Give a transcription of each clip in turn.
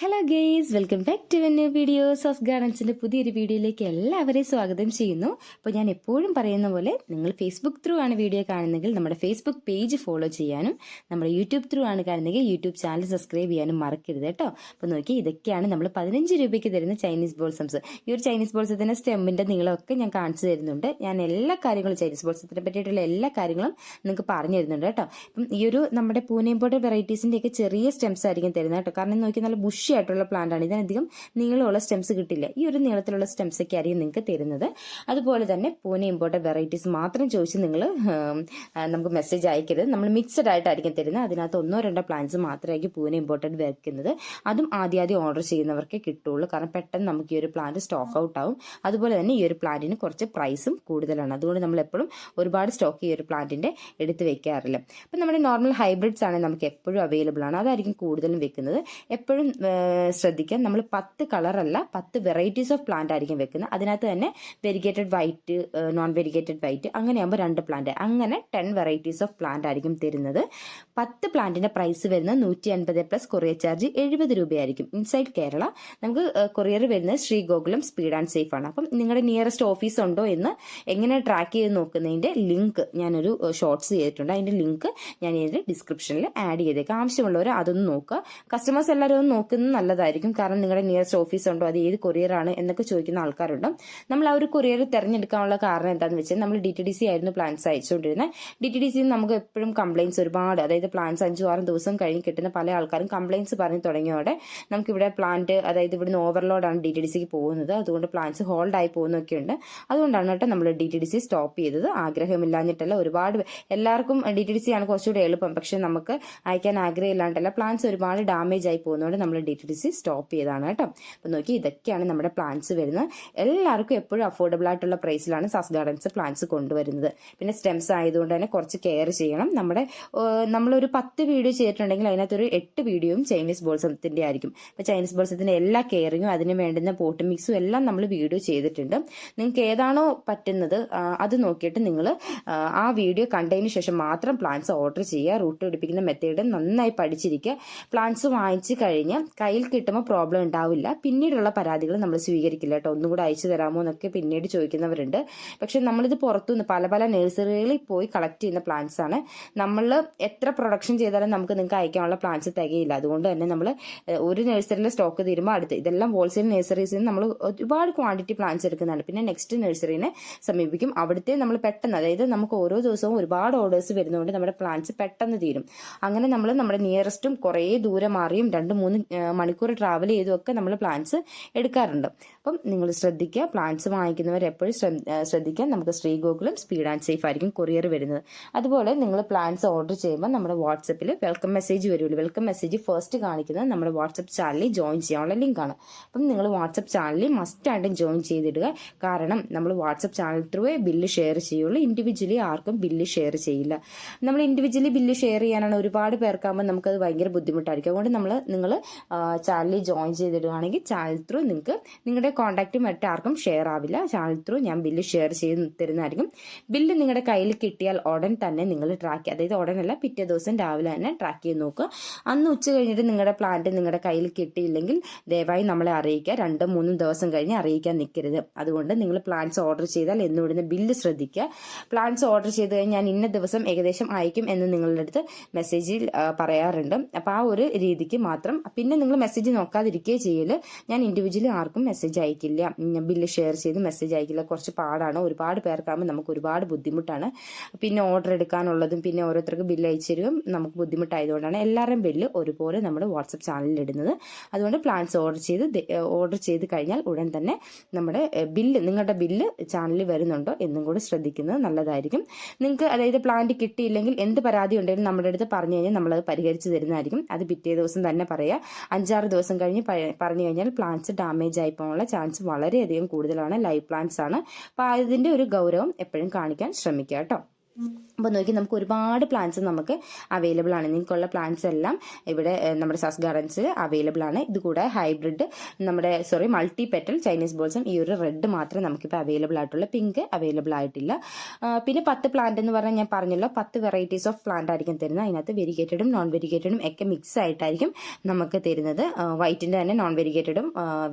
Hello guys, welcome back to new videos of ഗാർഡൻസിന്റെ പുതിയൊരു വീഡിയോയിലേക്ക് എല്ലാവരെയും സ്വാഗതം ചെയ്യുന്നു. അപ്പോൾ ഞാൻ എപ്പോഴും പറയുന്ന പോലെ നിങ്ങൾ ഫേസ്ബുക്ക് ത്രൂ ആണ് വീഡിയോ കാണുന്നെങ്കിൽ നമ്മുടെ ഫേസ്ബുക്ക് പേജ് ഫോളോ ചെയ്യാനും നമ്മുടെ യൂട്യൂബ് ത്രൂ ആണ് കാണുന്നെങ്കിൽ യൂട്യൂബ് ചാനൽ സബ്സ്ക്രൈബ് ചെയ്യാനും മറക്കരുത് കേട്ടോ. അപ്പോൾ നോക്കി, ഇതൊക്കെയാണ് നമ്മൾ 15 രൂപയ്ക്ക് തരുന്ന ചൈനീസ് ബോൾസംസ്. ഈ ഒരു ചൈനീസ് ബോൾസത്തിന്റെ സ്റ്റെമ്മിന്റെ നീളമൊക്കെ ഞാൻ കാണിച്ചു തരുന്നുണ്ട്. ഞാൻ എല്ലാ കാര്യങ്ങളും ചൈനീസ് ബോൾസത്തിനെ പറ്റിയിട്ടുള്ള എല്ലാ കാര്യങ്ങളും നിങ്ങൾക്ക് പറഞ്ഞു തരുന്നുണ്ട് കേട്ടോ. അപ്പം ഈ ഒരു നമ്മുടെ പൂനെ ഇമ്പോർട്ടഡ് വെറൈറ്റീസിന്റെ ഒക്കെ ചെറിയ സ്റ്റെംസ് ആയിരിക്കും തരുന്നത് കേട്ടോ. കാരണം നോക്കി, നല്ല ബുഷ് ആയിട്ടുള്ള പ്ലാന്റ് ആണ്. ഇതിനധികം നീളമുള്ള സ്റ്റെംസ് കിട്ടില്ല. ഈ ഒരു നീളത്തിലുള്ള സ്റ്റെംസ് ഒക്കെ ആയിരിക്കും നിങ്ങൾക്ക് തരുന്നത്. അതുപോലെ തന്നെ പൂനെ ഇമ്പോർട്ടഡ് വെറൈറ്റീസ് മാത്രം ചോദിച്ച് നിങ്ങൾ നമുക്ക് മെസ്സേജ് അയക്കരുത്. നമ്മൾ മിക്സഡ് ആയിട്ടായിരിക്കും തരുന്നത്. അതിനകത്ത് 1-2 പ്ലാന്റ്സ് മാത്രമായിരിക്കും പൂനെ ഇമ്പോർട്ടഡ് വെക്കുന്നത്. അതും ആദ്യം ഓർഡർ ചെയ്യുന്നവർക്കേ കിട്ടുള്ളൂ. കാരണം പെട്ടെന്ന് നമുക്ക് ഈ ഒരു പ്ലാന്റ് സ്റ്റോക്ക് ഔട്ട് ആവും. അതുപോലെ തന്നെ ഈ ഒരു പ്ലാന്റിന് കുറച്ച് പ്രൈസും കൂടുതലാണ്. അതുകൊണ്ട് നമ്മൾ എപ്പോഴും ഒരുപാട് സ്റ്റോക്ക് ഈ ഒരു പ്ലാന്റിന്റെ എടുത്ത് വെക്കാറില്ല. അപ്പം നമ്മുടെ നോർമൽ ഹൈബ്രിഡ്സ് ആണെങ്കിൽ നമുക്ക് എപ്പോഴും അവൈലബിൾ ആണ്. അതായിരിക്കും കൂടുതലും വെക്കുന്നത്. എപ്പോഴും ശ്രദ്ധിക്കാം, നമ്മൾ 10 കളറല്ല 10 വെറൈറ്റീസ് ഓഫ് പ്ലാന്റ് ആയിരിക്കും വെക്കുന്നത്. അതിനകത്ത് തന്നെ variegated white, non variegated white, അങ്ങനെയാകുമ്പോൾ 2 പ്ലാന്റ്, അങ്ങനെ 10 വെറൈറ്റീസ് ഓഫ് പ്ലാന്റ് ആയിരിക്കും തരുന്നത്. 10 പ്ലാന്റിന്റെ പ്രൈസ് വരുന്നത് 150 പ്ലസ് കൊറിയർ ചാർജ് 70 രൂപയായിരിക്കും. ഇൻസൈഡ് കേരള നമുക്ക് കൊറിയർ വരുന്നത് ശ്രീഗോകുലം സ്പീഡ് ആൻഡ് സേഫ് ആണ്. അപ്പം നിങ്ങളുടെ നിയറസ്റ്റ് ഓഫീസ് ഉണ്ടോ എന്ന് എങ്ങനെ ട്രാക്ക് ചെയ്ത് നോക്കുന്നതിന്റെ ലിങ്ക് ഞാനൊരു ഷോർട്സ് ചെയ്തിട്ടുണ്ട്. അതിന്റെ ലിങ്ക് ഞാൻ ഇതിന്റെ ഡിസ്ക്രിപ്ഷനിൽ ആഡ് ചെയ്തേക്കാം. ആവശ്യമുള്ളവർ അതൊന്ന് നോക്കുക. കസ്റ്റമേഴ്സ് എല്ലാവരും ഒന്ന് നോക്കുന്നത് നല്ലതായിരിക്കും. കാരണം നിങ്ങളുടെ നിയറസ്റ്റ് ഓഫീസ് ഉണ്ടോ, അത് ഏത് കൊറിയർ ആണ് എന്നൊക്കെ ചോദിക്കുന്ന ആൾക്കാരുണ്ട്. നമ്മൾ ആ ഒരു കൊറിയർ തിരഞ്ഞെടുക്കാനുള്ള കാരണം എന്താണെന്ന് വെച്ചാൽ, നമ്മൾ DTDC ആയിരുന്നു പ്ലാൻസ് അയച്ചുകൊണ്ടിരുന്നത്. DTDC നമുക്ക് എപ്പോഴും കംപ്ലയിൻസ് ഒരുപാട്, അതായത് പ്ലാൻസ് 5-6 ദിവസം കഴിഞ്ഞ് കിട്ടുന്ന പല ആൾക്കാരും കംപ്ലയിൻസ് പറഞ്ഞു തുടങ്ങിയോടെ നമുക്കിവിടെ പ്ലാന്റ്, അതായത് ഇവിടുന്ന് ഓവർലോഡാണ് DTDCക്ക് പോകുന്നത്. അതുകൊണ്ട് പ്ലാൻസ് ഹോൾഡ് ആയി പോകുന്നൊക്കെ ഉണ്ട്. അതുകൊണ്ടാണ് കേട്ടോ നമ്മൾ DTDC സ്റ്റോപ്പ് ചെയ്തത്. ആഗ്രഹമില്ലാഞ്ഞിട്ടല്ല, ഒരുപാട് എല്ലാവർക്കും DTDC ആണ് കുറച്ചുകൂടി എളുപ്പം. പക്ഷെ നമുക്ക് അയക്കാൻ ആഗ്രഹമില്ലാണ്ടല്ല, പ്ലാൻസ് ഒരുപാട് ഡാമേജ് ആയി പോകുന്നതുകൊണ്ട് നമ്മൾ DTDC സ്റ്റോപ്പ് ചെയ്താണ് കേട്ടോ. അപ്പം നോക്കി, ഇതൊക്കെയാണ് നമ്മുടെ പ്ലാന്റ്സ് വരുന്നത്. എല്ലാവർക്കും എപ്പോഴും അഫോർഡബിൾ ആയിട്ടുള്ള പ്രൈസിലാണ് സാസ് ഗാർഡൻസ് പ്ലാന്റ്സ് കൊണ്ടുവരുന്നത്. പിന്നെ സ്റ്റെംസ് ആയതുകൊണ്ട് തന്നെ കുറച്ച് കെയർ ചെയ്യണം. നമ്മളൊരു 10 വീഡിയോ ചെയ്തിട്ടുണ്ടെങ്കിൽ അതിനകത്തൊരു 8 വീഡിയോയും ചൈനീസ് ബോൾസത്തിന്റെ ആയിരിക്കും. അപ്പം ചൈനീസ് ബോൾസത്തിന്റെ എല്ലാ കെയറിങ്ങും അതിന് വേണ്ടുന്ന പോട്ട് മിക്സും എല്ലാം നമ്മൾ വീഡിയോ ചെയ്തിട്ടുണ്ട്. നിങ്ങൾക്ക് ഏതാണോ പറ്റുന്നത് അത് നോക്കിയിട്ട് നിങ്ങൾ ആ വീഡിയോ കണ്ടതിന് ശേഷം മാത്രം പ്ലാന്റ്സ് ഓർഡർ ചെയ്യുക. റൂട്ട് പിടിപ്പിക്കുന്ന മെത്തേഡ് നന്നായി പഠിച്ചിരിക്കുക. പ്ലാന്റ്സ് വാങ്ങിച്ചു കഴിഞ്ഞ് കയ്യിൽ കിട്ടുമ്പോൾ പ്രോബ്ലം ഉണ്ടാവില്ല. പിന്നീടുള്ള പരാതികൾ നമ്മൾ സ്വീകരിക്കില്ല കേട്ടോ. ഒന്നും കൂടെ അയച്ചു തരാമോ എന്നൊക്കെ പിന്നീട് ചോദിക്കുന്നവരുണ്ട്. പക്ഷെ നമ്മളിത് പുറത്തുനിന്ന് പല നഴ്സറികളിൽ പോയി കളക്ട് ചെയ്യുന്ന പ്ലാന്റ്സ് ആണ്. നമ്മൾ എത്ര പ്രൊഡക്ഷൻ ചെയ്താലും നിങ്ങൾക്ക് അയക്കാനുള്ള പ്ലാന്റ്സ് തികയില്ല. അതുകൊണ്ട് തന്നെ നമ്മൾ ഒരു നഴ്സറിയിലെ സ്റ്റോക്ക് തീരുമ്പോൾ അടുത്ത്, ഇതെല്ലാം ഹോൾസെയിൽ നഴ്സറീസിൽ നിന്ന് നമ്മൾ ഒരുപാട് ക്വാണ്ടിറ്റി പ്ലാന്റ്സ് എടുക്കുന്നതാണ്. പിന്നെ നെക്സ്റ്റ് നഴ്സറിനെ സമീപിക്കും. അവിടുത്തെ നമ്മൾ പെട്ടെന്ന്, അതായത് നമുക്ക് ഓരോ ദിവസവും ഒരുപാട് ഓർഡേഴ്സ് വരുന്നതുകൊണ്ട് നമ്മുടെ പ്ലാന്റ്സ് പെട്ടെന്ന് തീരും. അങ്ങനെ നമ്മൾ നമ്മുടെ നിയറസ്റ്റും കുറേ ദൂരം മാറിയും 2-3 മണിക്കൂർ ട്രാവൽ ചെയ്തും ഒക്കെ നമ്മൾ പ്ലാന്റ്സ് എടുക്കാറുണ്ട്. അപ്പം നിങ്ങൾ ശ്രദ്ധിക്കുക, പ്ലാന്റ്സ് വാങ്ങിക്കുന്നവർ എപ്പോഴും ശ്രദ്ധിക്കുക. നമുക്ക് ശ്രീഗോകുലം സ്പീഡ് ആൻഡ് സേഫ് ആയിരിക്കും കൊറിയർ വരുന്നത്. അതുപോലെ നിങ്ങൾ പ്ലാന്റ്സ് ഓർഡർ ചെയ്യുമ്പോൾ നമ്മുടെ വാട്സപ്പിൽ വെൽക്കം മെസ്സേജ് വരുള്ളൂ. വെൽക്കം മെസ്സേജ് ഫസ്റ്റ് കാണിക്കുന്നത് നമ്മുടെ വാട്സപ്പ് ചാനലിൽ ജോയിൻ ചെയ്യാനുള്ള ലിങ്കാണ്. അപ്പം നിങ്ങൾ വാട്സപ്പ് ചാനലിൽ മസ്റ്റ് ആയിട്ടും ജോയിൻ ചെയ്തിടുക. കാരണം നമ്മൾ WhatsApp channel through bill share ചെയ്യുള്ളൂ. ഇൻഡിവിജ്വലി ആർക്കും ബില്ല് ഷെയർ ചെയ്യില്ല. നമ്മൾ ഇൻഡിവിജ്വലി ബില്ല് ഷെയർ ചെയ്യാനാണ് ഒരുപാട് പേർക്കാകുമ്പോൾ നമുക്കത് ഭയങ്കര ബുദ്ധിമുട്ടായിരിക്കും. അതുകൊണ്ട് നിങ്ങൾ ചാനലിൽ ജോയിൻ ചെയ്തിടുകയാണെങ്കിൽ ചാനൽ ത്രൂ നിങ്ങൾക്ക് നിങ്ങളുടെ കോൺടാക്റ്റ് മറ്റാർക്കും ഷെയർ ആവില്ല. ചാനൽ ത്രൂ ഞാൻ ബില്ല് ഷെയർ ചെയ്ത് തരുന്നതായിരിക്കും. ബില്ല് നിങ്ങളുടെ കയ്യിൽ കിട്ടിയാൽ ഉടൻ തന്നെ നിങ്ങൾ ട്രാക്ക്, അതായത് ഉടനല്ല, പിറ്റേ ദിവസം രാവിലെ തന്നെ ട്രാക്ക് ചെയ്ത് നോക്കുക. അന്ന് ഉച്ച കഴിഞ്ഞിട്ട് നിങ്ങളുടെ പ്ലാന്റ് നിങ്ങളുടെ കയ്യിൽ കിട്ടിയില്ലെങ്കിൽ ദയവായി നമ്മളെ അറിയിക്കുക. 2-3 ദിവസം കഴിഞ്ഞ് അറിയിക്കാൻ നിൽക്കരുത്. അതുകൊണ്ട് നിങ്ങൾ പ്ലാന്റ്സ് ഓർഡർ ചെയ്താൽ എന്നുവിടുന്ന ബില്ല് ശ്രദ്ധിക്കുക. പ്ലാന്റ്സ് ഓർഡർ ചെയ്ത് കഴിഞ്ഞാൽ ഞാൻ ഇന്ന ദിവസം ഏകദേശം അയക്കും എന്ന് നിങ്ങളുടെ അടുത്ത് മെസ്സേജിൽ പറയാറുണ്ട്. അപ്പോൾ ആ ഒരു രീതിക്ക് മാത്രം. പിന്നെ നിങ്ങൾ മെസ്സേജ് നോക്കാതിരിക്കുകയും ചെയ്യല്. ഞാൻ ഇൻഡിവിജ്വലി ആർക്കും മെസ്സേജ് അയക്കില്ല, ബില്ല് ഷെയർ ചെയ്ത് മെസ്സേജ് അയക്കില്ല. കുറച്ച് പാടാണ്. ഒരുപാട് പേർക്കാകുമ്പോൾ നമുക്ക് ഒരുപാട് ബുദ്ധിമുട്ടാണ്. പിന്നെ ഓർഡർ എടുക്കാനുള്ളതും പിന്നെ ഓരോരുത്തർക്ക് ബില്ല് അയച്ചു തരും നമുക്ക് ബുദ്ധിമുട്ടായതുകൊണ്ടാണ് എല്ലാവരുടെയും ബില്ല് ഒരുപോലെ നമ്മുടെ വാട്സപ്പ് ചാനലിൽ ഇടുന്നത്. അതുകൊണ്ട് പ്ലാൻസ് ഓർഡർ ചെയ്ത് കഴിഞ്ഞാൽ ഉടൻ തന്നെ നമ്മുടെ നിങ്ങളുടെ ബില്ല് ചാനലിൽ വരുന്നുണ്ടോ എന്നും കൂടി ശ്രദ്ധിക്കുന്നത് നല്ലതായിരിക്കും. നിങ്ങൾക്ക് അതായത് പ്ലാന്റ് കിട്ടിയില്ലെങ്കിൽ എന്ത് പരാതി ഉണ്ടെങ്കിലും നമ്മുടെ അടുത്ത് പറഞ്ഞു കഴിഞ്ഞാൽ നമ്മളത് പരിഹരിച്ച് തരുന്നതായിരിക്കും. അത് പിറ്റേ ദിവസം തന്നെ പറയാം. 5-6 ദിവസം കഴിഞ്ഞ് പറഞ്ഞു കഴിഞ്ഞാൽ പ്ലാന്റ്സ് ഡാമേജ് ആയി പോകാനുള്ള ചാൻസ് വളരെയധികം കൂടുതലാണ്. ലൈവ് പ്ലാന്റ്സ് ആണ്. അപ്പോൾ അതിന്റെ ഒരു ഗൗരവം എപ്പോഴും കാണിക്കാൻ ശ്രമിക്കുക കേട്ടോ. അപ്പോൾ നോക്കി നമുക്ക് ഒരുപാട് പ്ലാന്റ്സ് നമുക്ക് അവൈലബിൾ ആണ്. നിങ്ങൾക്കുള്ള പ്ലാന്റ്സ് എല്ലാം ഇവിടെ നമ്മുടെ സാസ് ഗാർഡൻസിൽ അവൈലബിൾ ആണ്. ഇത് കൂടെ hybrid multi petal Chinese balsam ഈ ഒരു റെഡ് മാത്രമേ നമുക്കിപ്പോൾ അവൈലബിൾ ആയിട്ടുള്ള, പിങ്ക് അവൈലബിൾ ആയിട്ടില്ല. പിന്നെ 10 പ്ലാന്റ് എന്ന് പറഞ്ഞാൽ ഞാൻ പറഞ്ഞല്ലോ 10 വെറൈറ്റീസ് ഓഫ് പ്ലാന്റ് ആയിരിക്കും തരുന്നത്. അതിനകത്ത് വെരിഗേറ്റഡും നോൺ വെരിഗേറ്റഡും ഒക്കെ മിക്സ് ആയിട്ടായിരിക്കും നമുക്ക് തരുന്നത്. വൈറ്റിൻ്റെ തന്നെ നോൺ വെരിഗേറ്റഡും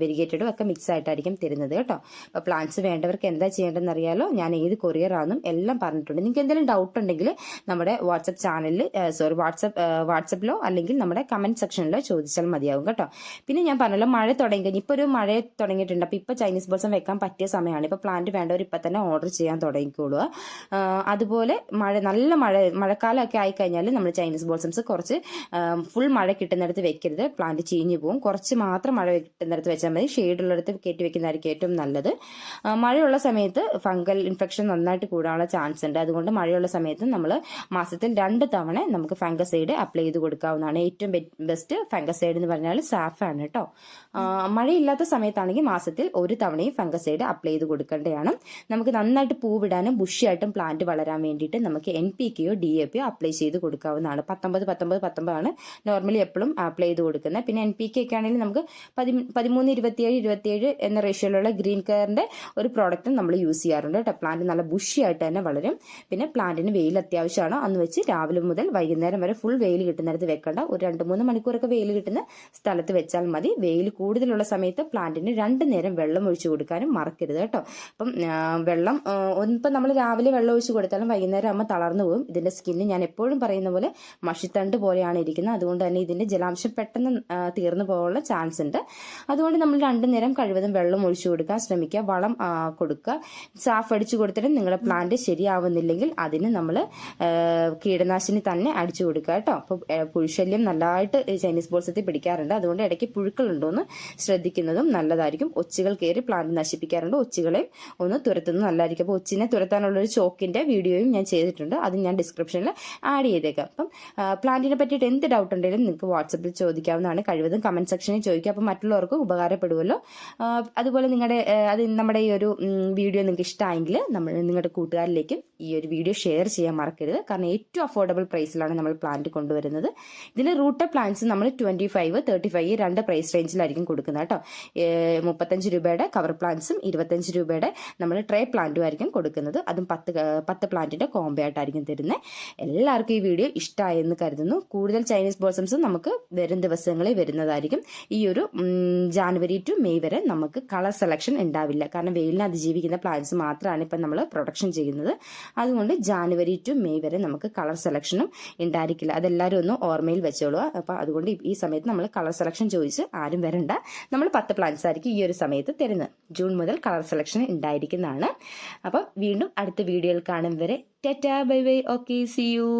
വെരിഗേറ്റഡും ഒക്കെ മിക്സ് ആയിട്ടായിരിക്കും തരുന്നത് കേട്ടോ. അപ്പോൾ പ്ലാന്റ്സ് വേണ്ടവർക്ക് എന്താ ചെയ്യേണ്ടതെന്ന് അറിയാലോ. ഞാൻ ഏത് കൊറിയർ ആണെന്നും എല്ലാം പറഞ്ഞിട്ടുണ്ട്. നിങ്ങൾക്ക് എന്തെങ്കിലും ഡൗട്ട് ഉണ്ടെങ്കിൽ നമ്മുടെ വാട്സപ്പ് ചാനലിൽ വാട്സപ്പിലോ അല്ലെങ്കിൽ നമ്മുടെ കമന്റ് സെക്ഷനിലോ ചോദിച്ചാൽ മതിയാവും കേട്ടോ. പിന്നെ ഞാൻ പറഞ്ഞല്ലോ മഴ തുടങ്ങി കഴിഞ്ഞ് ഇപ്പോൾ ഒരു മഴ തുടങ്ങിയിട്ടുണ്ട്. അപ്പോൾ ഇപ്പോൾ ചൈനീസ് ബോൾസം വെക്കാൻ പറ്റിയ സമയമാണ്. ഇപ്പോൾ പ്ലാന്റ് വേണ്ടവർ ഇപ്പം തന്നെ ഓർഡർ ചെയ്യാൻ തുടങ്ങിക്കോളുക. അതുപോലെ നല്ല മഴക്കാലമൊക്കെ ആയിക്കഴിഞ്ഞാൽ നമ്മൾ ചൈനീസ് ബോൾസംസ് കുറച്ച് ഫുൾ മഴ കിട്ടുന്നിടത്ത് വെക്കരുത്, പ്ലാന്റ് ചീഞ്ഞു പോകും. കുറച്ച് മാത്രം മഴ കിട്ടുന്നിടത്ത് വെച്ചാൽ മതി. ഷെയ്ഡുള്ളിടത്ത് കയറ്റി വെക്കുന്നതായിരിക്കും ഏറ്റവും നല്ലത്. മഴയുള്ള സമയത്ത് ഫംഗൽ ഇൻഫെക്ഷൻ നന്നായിട്ട് കൂടാനുള്ള ചാൻസ് ഉണ്ട്. അതുകൊണ്ട് മഴയുള്ള സമയത്ത് നമ്മൾ മാസത്തിൽ 2 തവണ നമുക്ക് ഫംഗസൈഡ് അപ്ലൈ ചെയ്ത് കൊടുക്കാവുന്നതാണ്. ഏറ്റവും ബെസ്റ്റ് ഫംഗസൈഡ് എന്ന് പറഞ്ഞാൽ സാഫാണ് കേട്ടോ. മഴയില്ലാത്ത സമയത്താണെങ്കിൽ മാസത്തിൽ 1 തവണയും ഫംഗസൈഡ് അപ്ലൈ ചെയ്ത് കൊടുക്കേണ്ടതാണ്. നമുക്ക് നന്നായിട്ട് പൂവിടാനും ബുഷിയായിട്ടും പ്ലാന്റ് വളരാൻ വേണ്ടിയിട്ട് നമുക്ക് NPKയോ DAPയോ അപ്ലൈ ചെയ്ത് കൊടുക്കാവുന്നതാണ്. 19 ആണ് നോർമലി എപ്പോഴും അപ്ലൈ ചെയ്ത് കൊടുക്കുന്നത്. പിന്നെ NPK ഒക്കെ ആണെങ്കിൽ നമുക്ക് 13-27 എന്ന റേഷ്യോയിലുള്ള ഗ്രീൻ കെയറിന്റെ ഒരു പ്രോഡക്റ്റും നമ്മൾ യൂസ് ചെയ്യാറുണ്ട് കേട്ടോ. പ്ലാന്റ് നല്ല ബുഷിയായിട്ട് തന്നെ വളരും. പിന്നെ പ്ലാന്റിന് വെയിൽ അത്യാവശ്യമാണ്. അന്ന് വെച്ച് രാവിലെ മുതൽ വൈകുന്നേരം വരെ ഫുൾ വെയിൽ കിട്ടുന്നിടത്ത് വെക്കേണ്ട. ഒരു 2-3 മണിക്കൂറൊക്കെ വെയിൽ കിട്ടുന്ന സ്ഥലത്ത് വെച്ചാൽ മതി. വെയിൽ കൂടുതലുള്ള സമയത്ത് പ്ലാന്റിന് 2 നേരം വെള്ളം ഒഴിച്ചു കൊടുക്കാനും മറക്കരുത് കേട്ടോ. അപ്പം വെള്ളം ഇപ്പം നമ്മൾ രാവിലെ വെള്ളം ഒഴിച്ചു കൊടുത്താലും വൈകുന്നേരം ആകുമ്പോൾ തളർന്നു പോകും. ഇതിന്റെ സ്കിന്ന് ഞാൻ എപ്പോഴും പറയുന്ന പോലെ മഷിത്തണ്ട് പോലെയാണ് ഇരിക്കുന്നത്. അതുകൊണ്ട് തന്നെ ഇതിന്റെ ജലാംശം പെട്ടെന്ന് തീർന്നു പോകാനുള്ള ചാൻസ് ഉണ്ട്. അതുകൊണ്ട് നമ്മൾ 2 നേരം കഴിവതും വെള്ളം ഒഴിച്ചു കൊടുക്കാൻ ശ്രമിക്കുക. വളം കൊടുക്കുക. സാഫ് അടിച്ചു കൊടുത്തിട്ട് നിങ്ങളുടെ പ്ലാന്റ് ശരിയാവുന്നില്ലെങ്കിൽ അതിന് നമ്മൾ കീടനാശിനി തന്നെ അടിച്ചു കൊടുക്കുക കേട്ടോ. അപ്പോൾ പുഴുശല്യം നല്ലതായിട്ട് ചൈനീസ് ബോൾസത്തിൽ പിടിക്കാറുണ്ട്. അതുകൊണ്ട് ഇടയ്ക്ക് പുഴുക്കളുണ്ടോ എന്ന് ശ്രദ്ധിക്കുന്നതും നല്ലതായിരിക്കും. ഒച്ചുകൾ കയറി പ്ലാന്റ് നശിപ്പിക്കാറുണ്ട്. ഒച്ചുകളെ ഒന്ന് തുരത്തുന്നത് നല്ലതായിരിക്കും. അപ്പോൾ ഒച്ചിനെ തുരത്താനുള്ളൊരു ചോക്കിന്റെ വീഡിയോയും ഞാൻ ചെയ്തിട്ടുണ്ട്. അത് ഞാൻ ഡിസ്ക്രിപ്ഷനിൽ ആഡ് ചെയ്തേക്കാം. അപ്പം പ്ലാന്റിനെ പറ്റിയിട്ട് എന്ത് ഡൗട്ട് ഉണ്ടെങ്കിലും നിങ്ങൾക്ക് വാട്സപ്പിൽ ചോദിക്കാവുന്നതാണ്. കഴിവതും കമന്റ് സെക്ഷനിൽ ചോദിക്കുക. അപ്പോൾ മറ്റുള്ളവർക്ക് ഉപകാരപ്പെടുമല്ലോ. അതുപോലെ നമ്മുടെ ഈ ഒരു വീഡിയോ നിങ്ങൾക്ക് ഇഷ്ടമായെങ്കിൽ നിങ്ങളുടെ കൂട്ടുകാരിലേക്കും ഈ ഒരു വീഡിയോ ഷെയർ ചെയ്യാൻ മറക്കരുത്. കാരണം ഏറ്റവും അഫോർഡബിൾ പ്രൈസിലാണ് നമ്മൾ പ്ലാന്റ് കൊണ്ടുവരുന്നത്. ഇതിൽ റൂട്ടഡ് പ്ലാന്റ്സ് നമ്മൾ 25, 35 2 പ്രൈസ് റേഞ്ചിലായിരിക്കും കൊടുക്കുന്നത് കേട്ടോ. 35 രൂപയുടെ കവർ പ്ലാന്റ്സും 25 രൂപയുടെ നമ്മൾ ട്രേ പ്ലാന്റും ആയിരിക്കും കൊടുക്കുന്നത്. അതും 10 പ്ലാന്റിന്റെ കോംബോ ആയിട്ടായിരിക്കും തരുന്നത്. എല്ലാവർക്കും ഈ വീഡിയോ ഇഷ്ടമായെന്ന് കരുതുന്നു. കൂടുതൽ ചൈനീസ് ബോൾസംസും നമുക്ക് വരും ദിവസങ്ങളിൽ വരുന്നതായിരിക്കും. ഈ ഒരു ജാനുവരി ടു മെയ് വരെ നമുക്ക് കളർ സെലക്ഷൻ ഉണ്ടാവില്ല. കാരണം വെയിലിനെ അതിജീവിക്കുന്ന പ്ലാന്റ്സ് മാത്രമാണ് ഇപ്പം നമ്മൾ പ്രൊഡക്ഷൻ ചെയ്യുന്നത്. അതുകൊണ്ട് ജാനുവരി ടു മെയ് വരെ നമുക്ക് കളർ സെലക്ഷനും ഉണ്ടായിരിക്കില്ല. അതെല്ലാവരും ഒന്ന് ഓർമ്മയിൽ വെച്ചോളുക. അപ്പോൾ അതുകൊണ്ട് ഈ സമയത്ത് നമ്മൾ കളർ സെലക്ഷൻ ചോദിച്ച് ആരും വരണ്ട. നമ്മൾ 10 പ്ലാന്റ്സ് ആയിരിക്കും ഈ ഒരു സമയത്ത് തരുന്നത്. ജൂൺ മുതൽ കളർ സെലക്ഷൻ ഉണ്ടായിരിക്കുന്നതാണ്. അപ്പം വീണ്ടും അടുത്ത വീഡിയോയിൽ കാണും വരെ tata bye bye. Okay, see U.